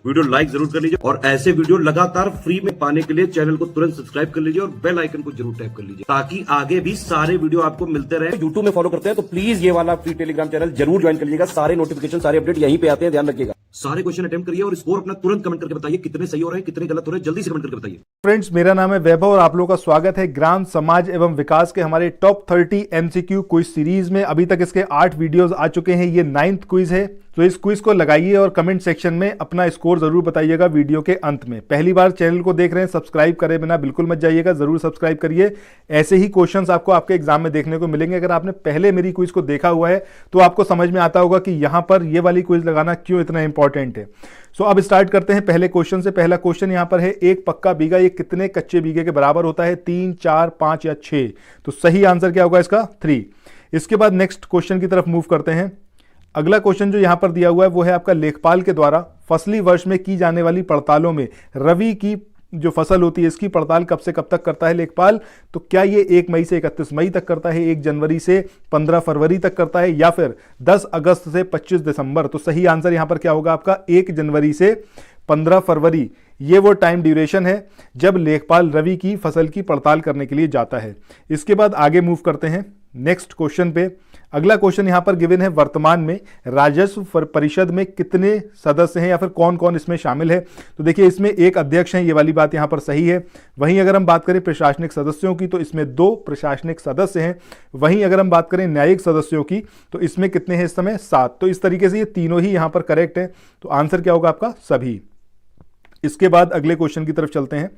Video like जरूर कर लीजिए और ऐसे वीडियो लगातार फ्री में पाने के लिए चैनल को तुरंत सब्सक्राइब कर लीजिए और बेल आइकन को जरूर टैप कर लीजिए ताकि आगे भी सारे वीडियो आपको मिलते रहे। यूट्यूब में फॉलो करते हैं तो प्लीज ये वाला फ्री टेलीग्राम चैनल जरूर ज्वाइन कर लीजिएगा। सारे नोटिफिकेशन सारे अपडेट यहीं पे आते हैं, ध्यान रखिएगा। सारे क्वेश्चन अटेम्प्ट करिए और स्कोर अपना तुरंत कमेंट करके बताइए कितने सही हो रहे हैं कितने गलत हो रहे हैं, जल्दी से कमेंट करके बताइए। फ्रेंड्स, मेरा नाम है वैभव और आप लोगों का स्वागत है ग्राम समाज एवं विकास के हमारे टॉप 30 एमसीक्यू क्विज सीरीज में। अभी तक इसके 8 वीडियोस आ चुके हैं, ये 9th क्विज है। तो इस क्विज को लगाइए और कमेंट सेक्शन में अपना स्कोर जरूर बताइएगा वीडियो के अंत में। पहली बार चैनल को देख रहे हैं, सब्सक्राइब करे बिना बिल्कुल मत जाइएगा, जरूर सब्सक्राइब करिए। ऐसे ही क्वेश्चंस आपको आपके एग्जाम में देखने को मिलेंगे। अगर आपने पहले मेरी क्विज को देखा हुआ है तो आपको समझ में आता होगा कि यहां पर ये वाली क्विज लगाना क्यों इतना इंपॉर्टेंट है। सो अब स्टार्ट करते हैं पहले क्वेश्चन से। पहला क्वेश्चन यहां पर है, एक पक्का बीघा ये कितने कच्चे बीघे के बराबर होता है? 3, 4, 5 या 6? तो सही आंसर क्या होगा इसका? 3। इसके बाद नेक्स्ट क्वेश्चन की तरफ मूव करते हैं। अगला क्वेश्चन जो यहां पर दिया हुआ है वो है आपका, लेखपाल के द्वारा फसली वर्ष में की जाने वाली पड़तालों में रवि की जो फसल होती है इसकी पड़ताल कब से कब तक करता है लेखपाल? तो क्या ये 1 मई से 31 मई तक करता है, 1 जनवरी से 15 फरवरी तक करता है, या फिर 10 अगस्त से 25 दिसंबर? तो सही आंसर यहां पर क्या होगा आपका? 1 जनवरी से 15 फरवरी। ये वो टाइम ड्यूरेशन है जब लेखपाल रवि की फसल की पड़ताल करने के लिए जाता है। इसके बाद आगे मूव करते हैं नेक्स्ट क्वेश्चन पे। अगला क्वेश्चन यहां पर गिवन है, वर्तमान में राजस्व परिषद में कितने सदस्य हैं या फिर कौन कौन इसमें शामिल है? तो देखिए, इसमें एक अध्यक्ष हैं, ये वाली बात यहां पर सही है। वहीं अगर हम बात करें प्रशासनिक सदस्यों की तो इसमें 2 प्रशासनिक सदस्य हैं। वहीं अगर हम बात करें न्यायिक सदस्यों की तो इसमें कितने हैं इस समय? 7। तो इस तरीके से ये तीनों ही यहां पर करेक्ट है। तो आंसर क्या होगा आपका? सभी। इसके बाद अगले क्वेश्चन की तरफ चलते हैं।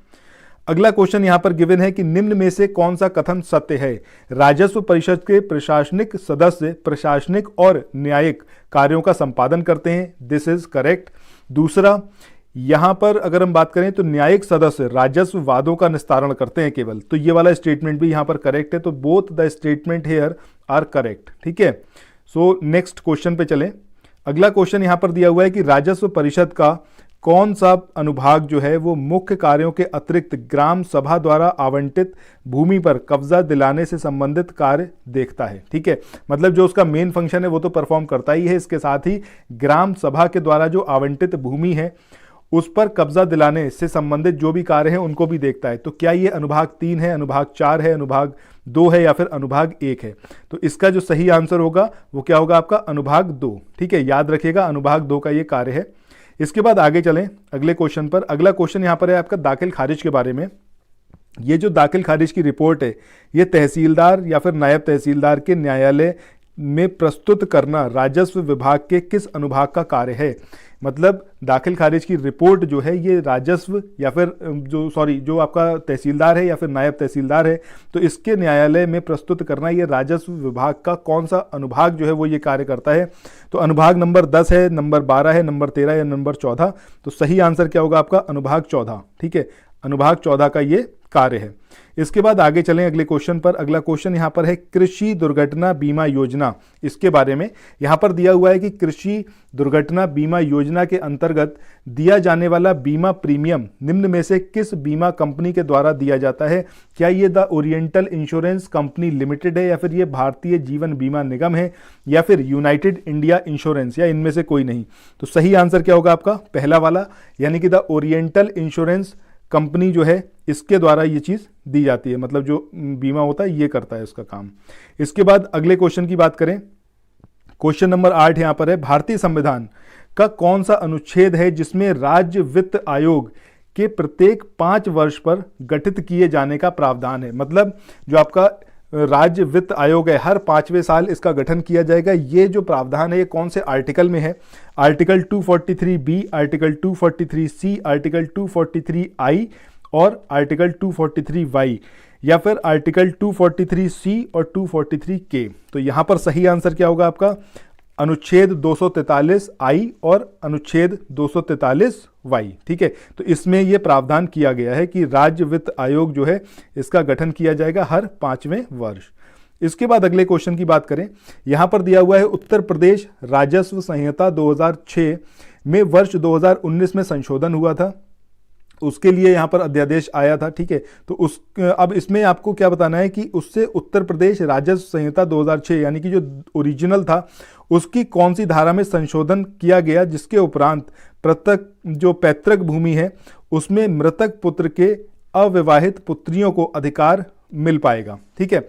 अगला क्वेश्चन यहां पर गिवन है कि निम्न में से कौन सा कथन सत्य है? राजस्व परिषद के प्रशासनिक सदस्य प्रशासनिक और न्यायिक कार्यों का संपादन करते हैं। This is correct. दूसरा, यहां पर अगर हम बात करें तो न्यायिक सदस्य राजस्व वादों का निस्तारण करते हैं केवल। तो ये वाला स्टेटमेंट भी यहां पर करेक्ट है। तो both the statement here are correct. ठीक है। सो नेक्स्ट क्वेश्चन पे चलें। अगला क्वेश्चन यहां पर दिया हुआ है कि राजस्व परिषद का कौन सा अनुभाग जो है वो मुख्य कार्यों के अतिरिक्त ग्राम सभा द्वारा आवंटित भूमि पर कब्जा दिलाने से संबंधित कार्य देखता है? ठीक है, मतलब जो उसका मेन फंक्शन है वो तो परफॉर्म करता ही है, इसके साथ ही ग्राम सभा के द्वारा जो आवंटित भूमि है उस पर कब्जा दिलाने से संबंधित जो भी कार्य है उनको भी देखता है। तो क्या ये अनुभाग 3 है, अनुभाग 4 है, अनुभाग 2 है या फिर अनुभाग 1 है? तो इसका जो सही आंसर होगा वो क्या होगा आपका? अनुभाग 2। ठीक है, याद रखिएगा अनुभाग 2 का ये कार्य है। इसके बाद आगे चलें अगले क्वेश्चन पर। अगला क्वेश्चन यहां पर है आपका दाखिल खारिज के बारे में। ये जो दाखिल खारिज की रिपोर्ट है ये तहसीलदार या फिर नायब तहसीलदार के न्यायालय में प्रस्तुत करना राजस्व विभाग के किस अनुभाग का कार्य है? मतलब दाखिल खारिज की रिपोर्ट जो है ये राजस्व या फिर जो आपका तहसीलदार है या फिर नायब तहसीलदार है तो इसके न्यायालय में प्रस्तुत करना ये राजस्व विभाग का कौन सा अनुभाग जो है वो ये कार्य करता है? तो अनुभाग नंबर 10 है, नंबर 12 है, नंबर 13 या नंबर 14? तो सही आंसर क्या होगा आपका? अनुभाग 14। ठीक है, अनुभाग 14 का ये कार्य है। इसके बाद आगे चलें अगले क्वेश्चन पर। अगला क्वेश्चन यहां पर है कृषि दुर्घटना बीमा योजना, इसके बारे में यहां पर दिया हुआ है कि कृषि दुर्घटना बीमा योजना के अंतर्गत दिया जाने वाला बीमा प्रीमियम निम्न में से किस बीमा कंपनी के द्वारा दिया जाता है? क्या ये the oriental insurance company limited है या फिर ये भारतीय जीवन बीमा निगम है या फिर यूनाइटेड इंडिया इंश्योरेंस या इनमें से कोई नहीं? तो सही आंसर क्या होगा आपका? पहला वाला, यानी कि द ओरिएंटल इंश्योरेंस कंपनी जो है इसके द्वारा ये चीज़ दी जाती है, मतलब जो बीमा होता है ये करता है उसका काम। इसके बाद अगले क्वेश्चन की बात करें। क्वेश्चन नंबर 8 यहां पर है, भारतीय संविधान का कौन सा अनुच्छेद है जिसमें राज्य वित्त आयोग के प्रत्येक 5 वर्ष पर गठित किए जाने का प्रावधान है? मतलब जो आपका राज्य वित्त आयोग है हर 5वें साल इसका गठन किया जाएगा। ये जो प्रावधान है ये कौन से आर्टिकल में है? Article 243B, article 243C, article 243I और आर्टिकल 243Y या फिर आर्टिकल 243C और 243K? तो यहां पर सही आंसर क्या होगा आपका? अनुच्छेद 243I और अनुच्छेद 243Y। ठीक है, तो इसमें यह प्रावधान किया गया है कि राज्य वित्त आयोग जो है इसका गठन किया जाएगा हर 5वें वर्ष। इसके बाद अगले क्वेश्चन की बात करें। यहां पर दिया हुआ है उत्तर प्रदेश राजस्व संहिता 2006 में वर्ष 2019 में संशोधन हुआ था। उसके लिए यहाँ पर अध्यादेश आया था, ठीक है। तो उस अब इसमें आपको क्या बताना है कि उससे उत्तर प्रदेश राजस्व संहिता 2006 यानी कि जो ओरिजिनल था उसकी कौन सी धारा में संशोधन किया गया, जिसके उपरांत पैतृक भूमि है उसमें मृतक पुत्र के अविवाहित पुत्रियों को अधिकार मिल पाएगा, ठीक है।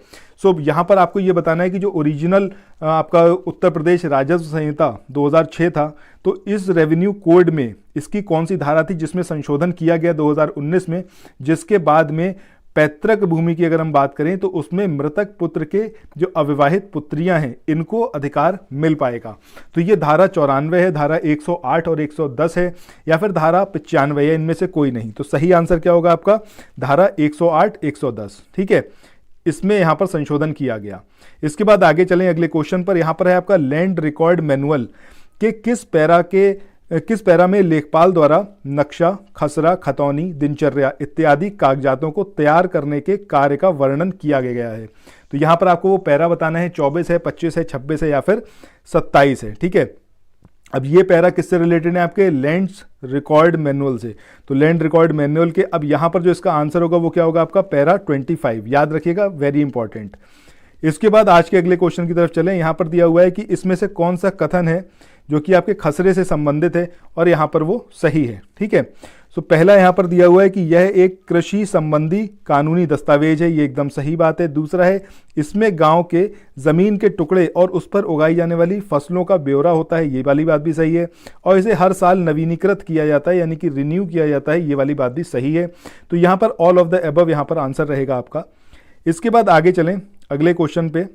सो यहाँ पर आपको ये बताना है कि जो ओरिजिनल आपका उत्तर प्रदेश राजस्व संहिता 2006 था, तो इस रेवेन्यू कोड में इसकी कौन सी धारा थी जिसमें संशोधन किया गया 2019 में, जिसके बाद में पैतृक भूमि की अगर हम बात करें तो उसमें मृतक पुत्र के जो अविवाहित पुत्रियां हैं इनको अधिकार मिल पाएगा। तो ये धारा 94 है, धारा 108 और 110 है, या फिर धारा 95 है, इनमें से कोई नहीं। तो सही आंसर क्या होगा आपका? धारा 108 110, ठीक है। इसमें यहाँ पर संशोधन किया गया। इसके बाद आगे चलें अगले क्वेश्चन पर। यहाँ पर है आपका लैंड रिकॉर्ड मैनुअल के किस पैरा में लेखपाल द्वारा नक्शा, खसरा, खतौनी, दिनचर्या इत्यादि कागजातों को तैयार करने के कार्य का वर्णन किया गया है। तो यहाँ पर आपको वो पैरा बताना है, 24 है, 25 है, 26 है या फिर 27 है, ठीक है। अब ये पैरा किससे रिलेटेड है? आपके लैंड रिकॉर्ड मैनुअल से। तो लैंड रिकॉर्ड मैनुअल के अब यहाँ पर जो इसका आंसर होगा वो क्या होगा आपका? पैरा 25, याद रखिएगा, वेरी इंपॉर्टेंट। इसके बाद आज के अगले क्वेश्चन की तरफ चलें। यहाँ पर दिया हुआ है कि इसमें से कौन सा कथन है जो कि आपके खसरे से संबंधित है, और यहाँ पर वो सही है, ठीक है। सो पहला यहाँ पर दिया हुआ है कि यह एक कृषि संबंधी कानूनी दस्तावेज है, ये एकदम सही बात है। दूसरा है इसमें गांव के जमीन के टुकड़े और उस पर उगाई जाने वाली फसलों का ब्यौरा होता है, ये वाली बात भी सही है। और इसे हर साल नवीनीकृत किया जाता है यानी कि रिन्यू किया जाता है, ये वाली बात भी सही है। तो यहाँ पर ऑल ऑफ द अबव यहाँ पर आंसर रहेगा आपका। इसके बाद आगे चलें अगले क्वेश्चन पे।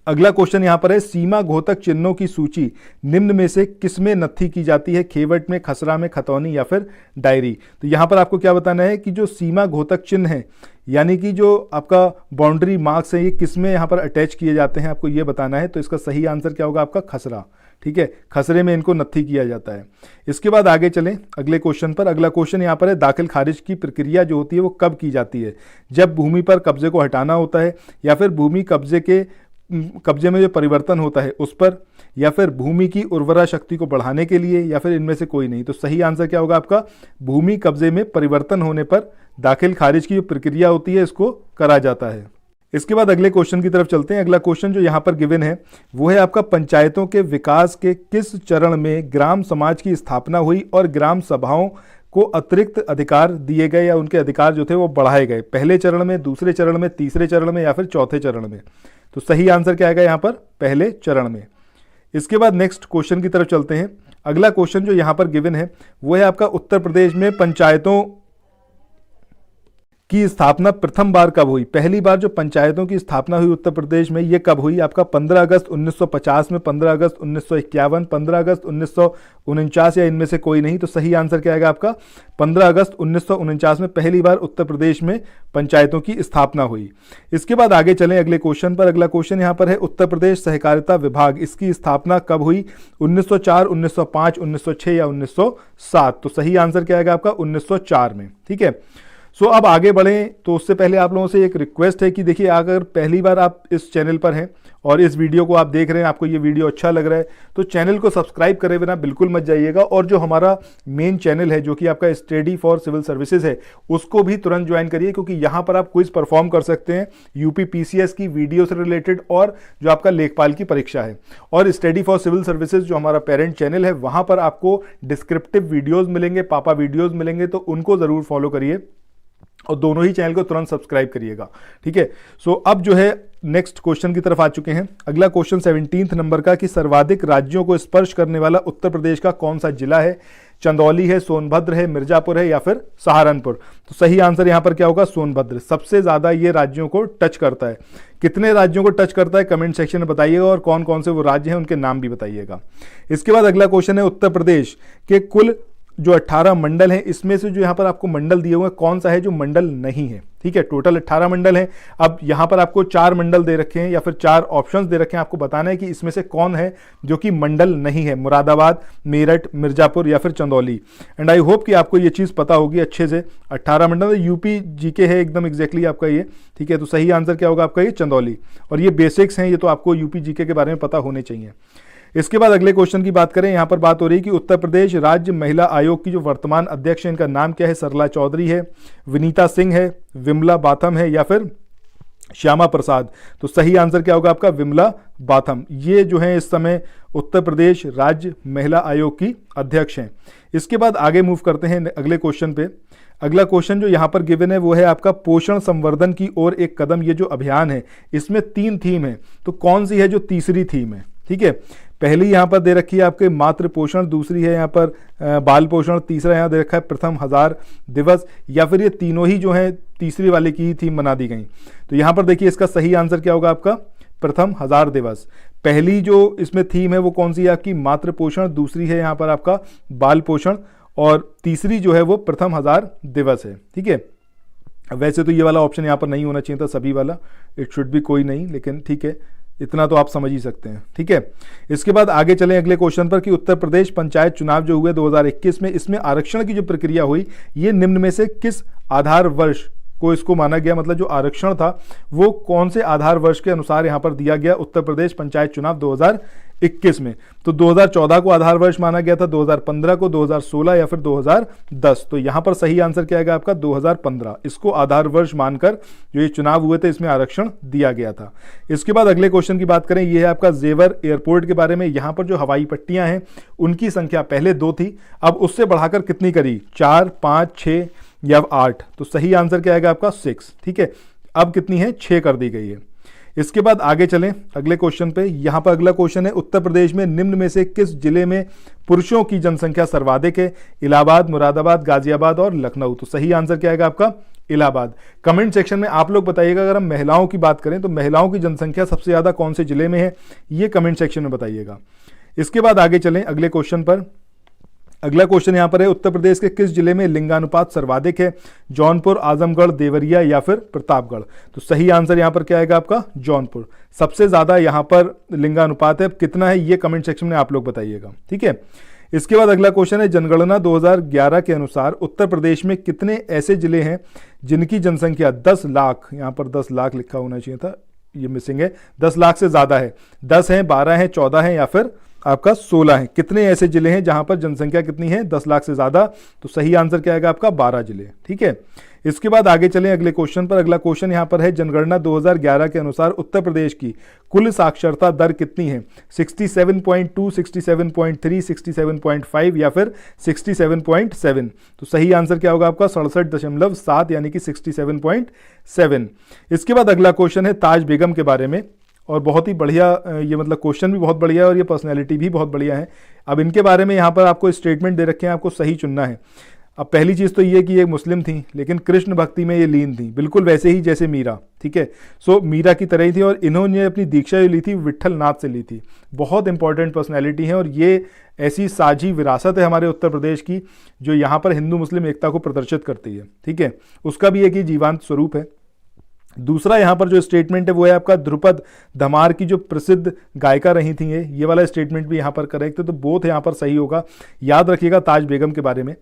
अगला क्वेश्चन यहाँ पर है सीमा घोतक चिन्हों की सूची निम्न में से किसमें नत्थी की जाती है? खेवट में, खसरा में, खतौनी या फिर डायरी। तो यहाँ पर आपको क्या बताना है कि जो सीमा घोतक चिन्ह है यानी कि जो आपका बाउंड्री मार्क्स है ये किसमें यहाँ पर अटैच किए जाते हैं, आपको ये बताना है। तो इसका सही आंसर क्या होगा आपका? खसरा, ठीक है। खसरे में इनको नत्थी किया जाता है। इसके बाद आगे चलें अगले क्वेश्चन पर। अगला क्वेश्चन यहाँ पर है दाखिल खारिज की प्रक्रिया जो होती है वो कब की जाती है? जब भूमि पर कब्जे को हटाना होता है, या फिर भूमि कब्जे में जो परिवर्तन होता है उस पर, या फिर भूमि की उर्वरा शक्ति को बढ़ाने के लिए, या फिर इनमें से कोई नहीं। तो सही आंसर क्या होगा आपका? भूमि कब्जे में परिवर्तन होने पर दाखिल खारिज की जो प्रक्रिया होती है इसको करा जाता है। इसके बाद अगले क्वेश्चन की तरफ चलते हैं। अगला क्वेश्चन जो यहाँ पर गिवन है वो है आपका पंचायतों के विकास के किस चरण में ग्राम समाज की स्थापना हुई और ग्राम सभाओं को अतिरिक्त अधिकार दिए गए या उनके अधिकार जो थे वो बढ़ाए गए? पहले चरण में, दूसरे चरण में, तीसरे चरण में या फिर चौथे चरण में? तो सही आंसर क्या आएगा यहाँ पर? पहले चरण में। इसके बाद नेक्स्ट क्वेश्चन की तरफ चलते हैं। अगला क्वेश्चन जो यहाँ पर गिवन है वो है आपका उत्तर प्रदेश में पंचायतों की स्थापना प्रथम बार कब हुई? पहली बार जो पंचायतों की स्थापना हुई उत्तर प्रदेश में ये कब हुई? आपका 15 अगस्त 1950 में, 15 अगस्त 1951, 15 अगस्त 1949 या इनमें से कोई नहीं। तो सही आंसर क्या आएगा आपका? 15 अगस्त 1949 में पहली बार उत्तर प्रदेश में पंचायतों की स्थापना हुई। इसके बाद आगे चलें अगले क्वेश्चन पर। अगला क्वेश्चन यहाँ पर है उत्तर प्रदेश सहकारिता विभाग, इसकी स्थापना कब हुई? 1904, 1905, 1906 या 1907? तो सही आंसर क्या आएगा आपका? 1904 में, ठीक है। सो अब आगे बढ़ें तो उससे पहले आप लोगों से एक रिक्वेस्ट है कि देखिए अगर पहली बार आप इस चैनल पर हैं और इस वीडियो को आप देख रहे हैं, आपको ये वीडियो अच्छा लग रहा है तो चैनल को सब्सक्राइब करे बिना बिल्कुल मत जाइएगा। और जो हमारा मेन चैनल है जो कि आपका स्टडी फॉर सिविल सर्विसेज है उसको भी तुरंत ज्वाइन करिए, क्योंकि यहाँ पर आप क्विज परफॉर्म कर सकते हैं यूपी पीसीएस की वीडियो से रिलेटेड और जो आपका लेखपाल की परीक्षा है। और स्टडी फॉर सिविल सर्विसेज जो हमारा पेरेंट चैनल है वहाँ पर आपको डिस्क्रिप्टिव वीडियोज़ मिलेंगे, पापा वीडियोज़ मिलेंगे, तो उनको ज़रूर फॉलो करिए और दोनों ही चैनल को तुरंत सब्सक्राइब करिएगा, ठीक है। सो अब जो है नेक्स्ट क्वेश्चन की तरफ आ चुके हैं। अगला क्वेश्चन 17 नंबर का कि सर्वाधिक राज्यों को स्पर्श करने वाला उत्तर प्रदेश का कौन सा जिला है? चंदौली है, सोनभद्र है, मिर्जापुर है या फिर सहारनपुर? तो सही आंसर यहाँ पर क्या होगा? सोनभद्र। सबसे ज्यादा ये राज्यों को टच करता है। कितने राज्यों को टच करता है कमेंट सेक्शन में बताइएगा, और कौन कौन से वो राज्य हैं उनके नाम भी बताइएगा। इसके बाद अगला क्वेश्चन है उत्तर प्रदेश के कुल जो 18 मंडल हैं इसमें से जो यहाँ पर आपको मंडल दिए हुए हैं कौन सा है जो मंडल नहीं है? ठीक है, टोटल 18 मंडल हैं। अब यहाँ पर आपको 4 मंडल दे रखे हैं या फिर 4 ऑप्शंस दे रखे हैं, आपको बताना है कि इसमें से कौन है जो कि मंडल नहीं है। मुरादाबाद, मेरठ, मिर्जापुर या फिर चंदौली। एंड आई होप कि आपको ये चीज़ पता होगी अच्छे से। 18 मंडल यूपी जीके है एकदम एग्जैक्टली आपका ये, ठीक है। तो सही आंसर क्या होगा आपका? ये चंदौली। और ये बेसिक्स हैं, ये तो आपको यूपी जीके के बारे में पता होने चाहिए। इसके बाद अगले क्वेश्चन की बात करें, यहां पर बात हो रही है कि उत्तर प्रदेश राज्य महिला आयोग की जो वर्तमान अध्यक्ष है इनका नाम क्या है? सरला चौधरी है, विनीता सिंह है, विमला बाथम है या फिर श्यामा प्रसाद। तो सही आंसर क्या होगा आपका? विमला बाथम। ये जो है इस समय उत्तर प्रदेश राज्य महिला आयोग की अध्यक्ष हैं। इसके बाद आगे मूव करते हैं अगले क्वेश्चन पे। अगला क्वेश्चन जो यहाँ पर गिवन है वो है आपका पोषण संवर्धन की ओर एक कदम। ये जो अभियान है इसमें 3 थीम है, तो कौन सी है जो तीसरी थीम है? ठीक है, पहली यहाँ पर दे रखी है आपके मातृ पोषण, दूसरी है यहाँ पर बाल पोषण, तीसरा यहाँ दे रखा है प्रथम 1000 दिवस, या फिर ये तीनों ही जो है तीसरी वाले की ही थीम बना दी गई। तो यहाँ पर देखिए इसका सही आंसर क्या होगा आपका? प्रथम 1000 दिवस। पहली जो इसमें थीम है वो कौन सी है आपकी? मातृ पोषण, दूसरी है यहाँ पर आपका बाल पोषण और तीसरी जो है वो प्रथम 1000 दिवस है। ठीक है, वैसे तो ये वाला ऑप्शन यहाँ पर नहीं होना चाहिए था, सभी वाला, इट शुड भी कोई नहीं, लेकिन ठीक है, इतना तो आप समझ ही सकते हैं। ठीक है, इसके बाद आगे चलें अगले क्वेश्चन पर कि उत्तर प्रदेश पंचायत चुनाव जो हुए 2021 में, इसमें आरक्षण की जो प्रक्रिया हुई ये निम्न में से किस आधार वर्ष को इसको माना गया? मतलब जो आरक्षण था वो कौन से आधार वर्ष के अनुसार यहाँ पर दिया गया उत्तर प्रदेश पंचायत चुनाव 2021 में? तो 2014 को आधार वर्ष माना गया था, 2015 को, 2016 या फिर 2010। तो यहाँ पर सही आंसर क्या आएगा आपका? 2015। इसको आधार वर्ष मानकर जो ये चुनाव हुए थे इसमें आरक्षण दिया गया था। इसके बाद अगले क्वेश्चन की बात करें, ये है आपका जेवर एयरपोर्ट के बारे में। यहाँ पर जो हवाई पट्टियां हैं उनकी संख्या पहले 2 थी, अब उससे बढ़ाकर कितनी करी? 4, 5, 6 या 8? तो सही आंसर क्या आएगा आपका? 6। ठीक है, अब कितनी है? 6 कर दी गई है। इसके बाद आगे चलें अगले क्वेश्चन पे। यहां पर अगला क्वेश्चन है उत्तर प्रदेश में निम्न में से किस जिले में पुरुषों की जनसंख्या सर्वाधिक है? इलाहाबाद, मुरादाबाद, गाजियाबाद और लखनऊ। तो सही आंसर क्या आएगा आपका? इलाहाबाद। कमेंट सेक्शन में आप लोग बताइएगा, अगर हम महिलाओं की बात करें तो महिलाओं की जनसंख्या सबसे ज्यादा कौन से जिले में है, ये कमेंट सेक्शन में बताइएगा। इसके बाद आगे चलें अगले क्वेश्चन पर। अगला क्वेश्चन यहां पर है उत्तर प्रदेश के किस जिले में लिंगानुपात सर्वाधिक है? जौनपुर, आजमगढ़, देवरिया या फिर प्रतापगढ़। तो सही आंसर यहां पर क्या आएगा आपका? जौनपुर। सबसे ज्यादा यहां पर लिंगानुपात है, कितना है ये कमेंट सेक्शन में आप लोग बताइएगा। ठीक है, इसके बाद अगला क्वेश्चन है जनगणना 2011 के अनुसार उत्तर प्रदेश में कितने ऐसे जिले हैं जिनकी जनसंख्या 10 लाख, यहां पर 10 लाख लिखा होना चाहिए था, ये मिसिंग है, 10 लाख से ज्यादा है। 10 है, 12 है, 14 है या फिर आपका 16 है? कितने ऐसे जिले हैं जहां पर जनसंख्या कितनी है? 10 लाख से ज्यादा। तो सही आंसर क्या आएगा आपका? 12 जिले। ठीक है, इसके बाद आगे चलें अगले क्वेश्चन पर। अगला क्वेश्चन यहां पर है जनगणना 2011 के अनुसार उत्तर प्रदेश की कुल साक्षरता दर कितनी है? 67.2, 67.3, 67.5 या फिर 67.7? तो सही आंसर क्या होगा आपका? 67.7 यानी कि 67.7। इसके बाद अगला क्वेश्चन है ताज बेगम के बारे में, और बहुत ही बढ़िया, ये मतलब क्वेश्चन भी बहुत बढ़िया है और ये पर्सनैलिटी भी बहुत बढ़िया है। अब इनके बारे में यहाँ पर आपको स्टेटमेंट दे रखे हैं, आपको सही चुनना है। अब पहली चीज़ तो ये कि ये मुस्लिम थी लेकिन कृष्ण भक्ति में ये लीन थी, बिल्कुल वैसे ही जैसे मीरा। ठीक है, सो मीरा की तरह ही थी, और इन्होंने अपनी दीक्षा जो ली थी विट्ठल नाथ से ली थी। बहुत इंपॉर्टेंट पर्सनैलिटी है और ये ऐसी साझी विरासत है हमारे उत्तर प्रदेश की जो यहाँ पर हिंदू मुस्लिम एकता को प्रदर्शित करती है। ठीक है, उसका भी एक ही जीवंत स्वरूप है। दूसरा यहाँ पर जो स्टेटमेंट है वो है आपका ध्रुपद धमार की जो प्रसिद्ध गायिका रही थी, ये वाला स्टेटमेंट भी यहाँ पर करेक्ट है, तो बोथ यहाँ पर सही होगा। याद रखिएगा ताज बेगम के बारे में।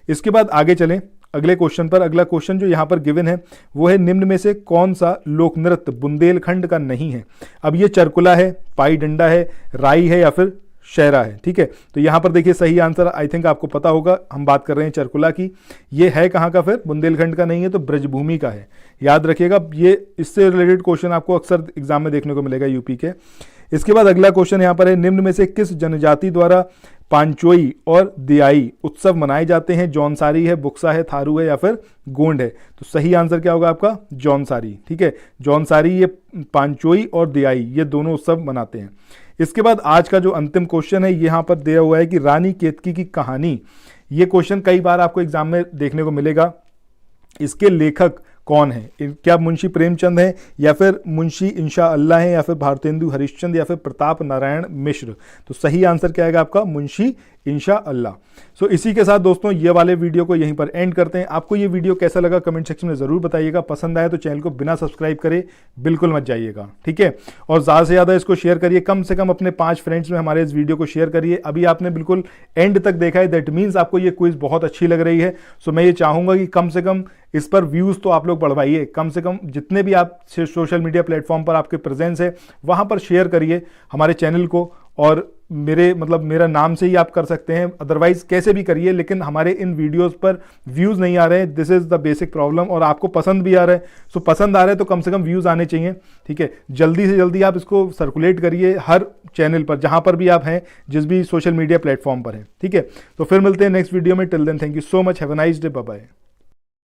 इसके बाद आगे चलें अगले क्वेश्चन पर। अगला क्वेश्चन जो यहाँ पर गिवन है वो है निम्न में से कौन सा लोक नृत्य बुंदेलखंड का नहीं है? अब ये चरकुला है, पाई डंडा है, राई है या फिर शेरा है? ठीक है, तो यहाँ पर देखिए सही आंसर आई थिंक आपको पता होगा, हम बात कर रहे हैं चरकुला की। ये है कहाँ का? फिर बुंदेलखंड का नहीं है तो ब्रजभूमि का है। याद रखिएगा, ये इससे रिलेटेड क्वेश्चन आपको अक्सर एग्जाम में देखने को मिलेगा यूपी के। इसके बाद अगला क्वेश्चन यहाँ पर है निम्न में से किस जनजाति द्वारा पांचोई और दियाई उत्सव मनाए जाते हैं? जौनसारी है, बुक्सा है, थारू है या फिर गोंड है? तो सही आंसर क्या होगा आपका? जौनसारी। ठीक है, जौनसारी, ये पांचोई और दियाई ये दोनों उत्सव मनाते हैं। इसके बाद आज का जो अंतिम क्वेश्चन है यहाँ पर दिया हुआ है कि रानी केतकी की कहानी। ये क्वेश्चन कई बार आपको एग्जाम में देखने को मिलेगा। इसके लेखक कौन है? क्या मुंशी प्रेमचंद है या फिर मुंशी इंशा अल्लाह है या फिर भारतेंदु हरिश्चंद या फिर प्रताप नारायण मिश्र? तो सही आंसर क्या आएगा आपका? मुंशी इंशा अल्लाह। सो इसी के साथ दोस्तों ये वाले वीडियो को यहीं पर एंड करते हैं। आपको ये वीडियो कैसा लगा कमेंट सेक्शन में जरूर बताइएगा। पसंद आया तो चैनल को बिना सब्सक्राइब करे बिल्कुल मत जाइएगा। ठीक है, और ज़्यादा से ज़्यादा इसको शेयर करिए, कम से कम अपने 5 फ्रेंड्स में हमारे इस वीडियो को शेयर करिए। अभी आपने बिल्कुल एंड तक देखा है, दैट मीन्स आपको ये क्विज बहुत अच्छी लग रही है। सो मैं ये चाहूँगा कि कम से कम इस पर व्यूज़ तो आप लोग बढ़वाइए, कम से कम जितने भी आप सोशल मीडिया प्लेटफॉर्म पर आपके प्रेजेंस है वहाँ पर शेयर करिए हमारे चैनल को, और मेरे मतलब मेरा नाम से ही आप कर सकते हैं, अदरवाइज कैसे भी करिए, लेकिन हमारे इन वीडियोस पर व्यूज़ नहीं आ रहे हैं। This is the basic problem. और आपको पसंद भी आ रहा है, सो पसंद आ रहा है तो कम से कम व्यूज़ आने चाहिए, ठीक है। जल्दी से जल्दी आप इसको सर्कुलेट करिए हर चैनल पर, जहाँ पर भी आप हैं, जिस भी सोशल मीडिया प्लेटफॉर्म पर हैं, ठीक है। तो फिर मिलते हैं नेक्स्ट वीडियो में। Till then thank you so much, have a nice day, bye bye.